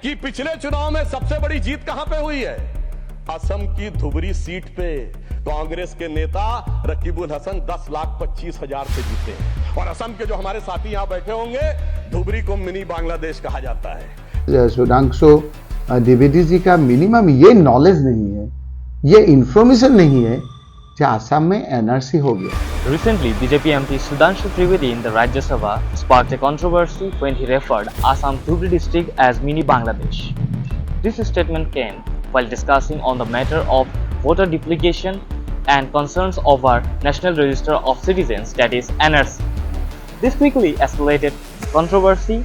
कि पिछले चुनाव में सबसे बड़ी जीत कहां पे हुई है? असम की धुबरी सीट पे कांग्रेस के नेता रकीबुल हसन 10,25,000 से जीते हैं। और असम के जो हमारे साथी यहां बैठे होंगे, धुबरी को मिनी बांग्लादेश कहा जाता है। सुधांशु द्विवेदी जी का मिनिमम ये नॉलेज नहीं है, ये इंफॉर्मेशन नहीं है कि आसाम में एनआरसी हो गया। Recently, BJP MP Sudhanshu Trivedi in the Rajya Sabha sparked a controversy when he referred Assam Dhubri district as mini Bangladesh. This statement came while discussing on the matter of voter duplication and concerns over National Register of Citizens, that is NRC. This quickly escalated controversy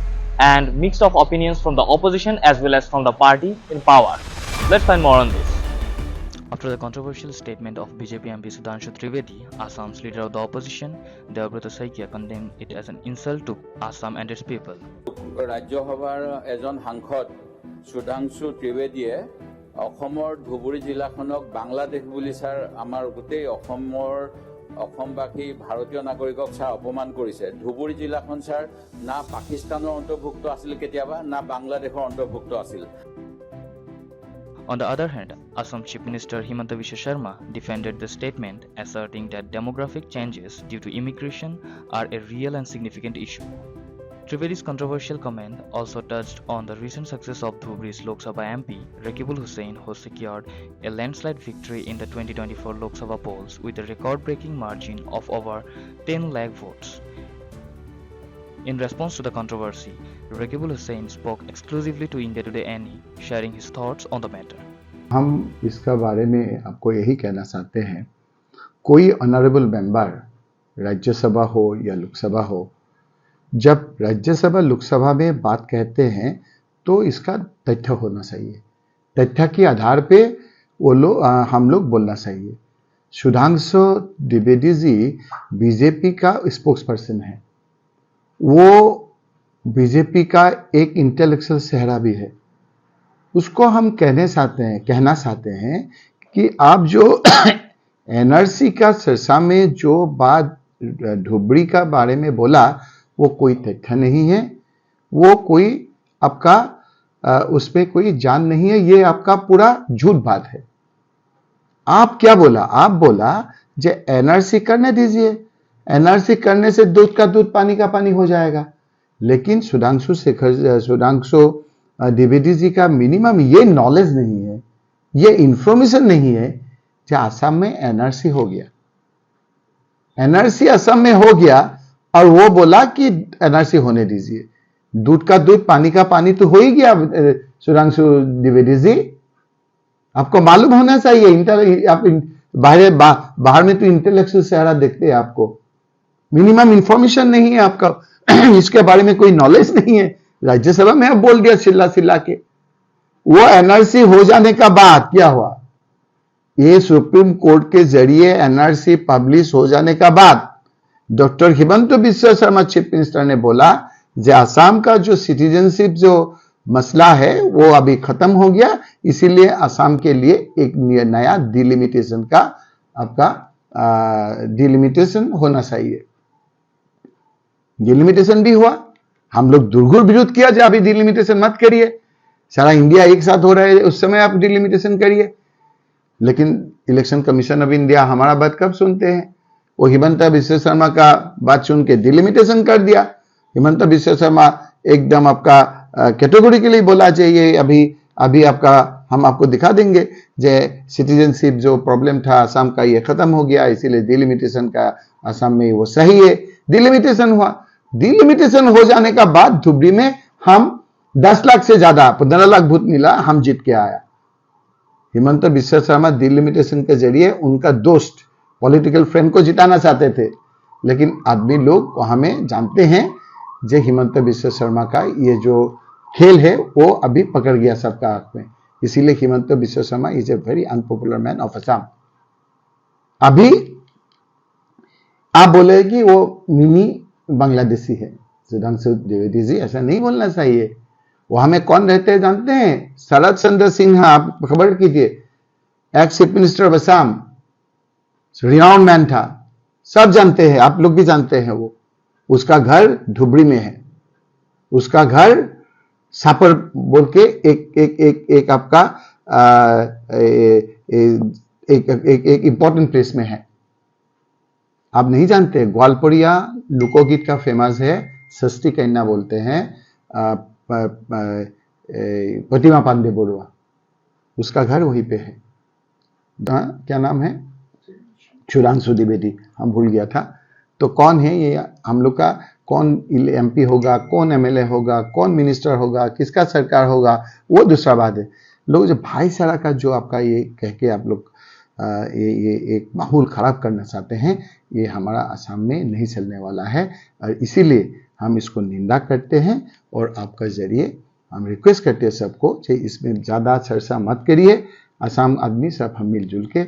and mixed of opinions from the opposition as well as from the party in power. Let's find more on this. After the controversial statement of BJP MP Sudhanshu Trivedi, Assam's leader of the opposition, Debabrata Saikia, condemned it as an insult to Assam and its people. ৰাজ্যসভাৰ এজন সাংসদ সুধাংশু ত্ৰিবেদীয়ে অসমৰ ধুবুৰী জিলাখনক বাংলাদেশ বুলি sir আমাৰ গোটেই অসমবাসী ভাৰতীয় নাগৰিকক sir অপমান কৰিছে। ধুবুৰী জিলাখন ছাৰ না পাকিস্তানৰ অন্তৰ্ভুক্ত আছিল কেতিয়াবা, না বাংলাদেশৰ অন্তৰ্ভুক্ত আছিল। On the other hand, Assam Chief Minister Himanta Biswa Sharma defended the statement, asserting that demographic changes due to immigration are a real and significant issue. Trivedi's controversial comment also touched on the recent success of Dhubari's Lok Sabha MP Rakibul Hussain, who secured a landslide victory in the 2024 Lok Sabha polls with a record-breaking margin of over 10 lakh votes. In response to the controversy, Rakibul Hussain spoke exclusively to India Today NE, sharing his thoughts on the matter. हम इसका बारे में आपको यही कहना चाहते हैं, कोई ऑनरेबल मेंबर राज्यसभा हो या लोकसभा हो, जब राज्यसभा लोकसभा में बात कहते हैं तो इसका तथ्य होना चाहिए। तथ्य के आधार पे हम लोग बोलना चाहिए। सुधांशु द्विवेदी जी बीजेपी का स्पोक्स पर्सन है, वो बीजेपी का एक इंटेलेक्चुअल चेहरा भी है। उसको हम कहना चाहते हैं कि आप जो एनआरसी का चर्चा में जो बात धुबरी का बारे में बोला, वो कोई तथ्य नहीं है, वो कोई आपका उसमें कोई जान नहीं है, ये आपका पूरा झूठ बात है। आप क्या बोला? आप बोला जो एनआरसी करने दीजिए, एनआरसी करने से दूध का दूध पानी का पानी हो जाएगा। लेकिन सुधांशु द्विवेदी जी का मिनिमम ये नॉलेज नहीं है, ये इंफॉर्मेशन नहीं है कि आसाम में एनआरसी हो गया। एनआरसी असम में हो गया और वो बोला कि एनआरसी होने दीजिए। दूध का दूध पानी का पानी तो हो ही गया। सुधांशु द्विवेदी जी, आपको मालूम होना चाहिए। आप बाहर में तो इंटेलेक्चुअल चेहरा देखते हैं, आपको मिनिमम इंफॉर्मेशन नहीं है, आपका इसके बारे में कोई नॉलेज नहीं है। राज्यसभा में आप बोल दिया चिल्ला के। वो एनआरसी हो जाने का बाद क्या हुआ? ये सुप्रीम कोर्ट के जरिए एनआरसी पब्लिश हो जाने का बाद doctor Himanta Biswa Sharma chief minister ने बोला कि आसाम का जो सिटीजनशिप जो मसला है वो अभी खत्म हो गया, इसीलिए आसाम के लिए एक नया डिलिमिटेशन का आपका डिलिमिटेशन होना चाहिए। डिलिमिटेशन भी हुआ। हम लोग दुर्गुर विरोध किया जो अभी डिलिमिटेशन मत करिए, सारा इंडिया एक साथ हो रहा है, उस समय आप डिलिमिटेशन करिए। लेकिन इलेक्शन कमीशन ऑफ इंडिया हमारा बात कब सुनते हैं? वो हिमंत बिस्वा शर्मा का बात सुन के डिलिमिटेशन कर दिया। हिमंत बिस्वा शर्मा एकदम आपका कैटेगोरिकली बोला चाहिए अभी आपका हम आपको दिखा देंगे जे सिटीजनशिप जो प्रॉब्लम था आसाम का ये खत्म हो गया, इसीलिए डिलिमिटेशन का आसाम में वो सही है। डिलिमिटेशन हुआ। डिलिमिटेशन हो जाने का बाद धुबरी में हम 10 लाख से ज्यादा 15 लाख वोट मिला, हम जीत के आया। हिमंत बिस्वा शर्मा डिलिमिटेशन के जरिए उनका दोस्त पॉलिटिकल फ्रेंड को जिताना चाहते थे, लेकिन आदमी लोग हमें जानते हैं जो हिमंत बिस्वा शर्मा का ये जो खेल है वो अभी पकड़ गया सबका हाथ में। इसीलिए Himanta Biswa Sharma is a very unpopular man of Assam. अभी आप बोले कि वो मिनी बांग्लादेशी है। सुधांशु द्विवेदी जी, ऐसा नहीं बोलना चाहिए। वो हमें कौन रहते हैं जानते हैं? शरद चंद्र सिन्हा, आप खबर कीजिए, ex chief minister of Assam, renowned man था, सब जानते हैं, आप लोग भी जानते हैं। वो उसका घर धुबरी में है, उसका घर सापर बोल के एक आपका एक इंपॉर्टेंट प्लेस में है। आप नहीं जानते, ग्वालपरिया लोकोगीत का फेमस है, षष्ठी कन्या बोलते हैं, प्रतिमा पांडे बरुआ, उसका घर वहीं पे है। क्या नाम है? सुधांशु द्विवेदी, हम भूल गया था। तो कौन है ये हम लोग का, कौन एमपी होगा, कौन एमएलए होगा, कौन मिनिस्टर होगा, किसका सरकार होगा, वो दूसरा बात है। लोग जो भाईचारा का जो आपका ये कह के आप लोग ये एक माहौल खराब करना चाहते हैं, ये हमारा असम में नहीं चलने वाला है। और इसीलिए हम इसको निंदा करते हैं और आपका जरिए हम रिक्वेस्ट करते हैं सबको कि इसमें ज़्यादा चर्चा मत करिए। असम आदमी सब हम मिलजुल के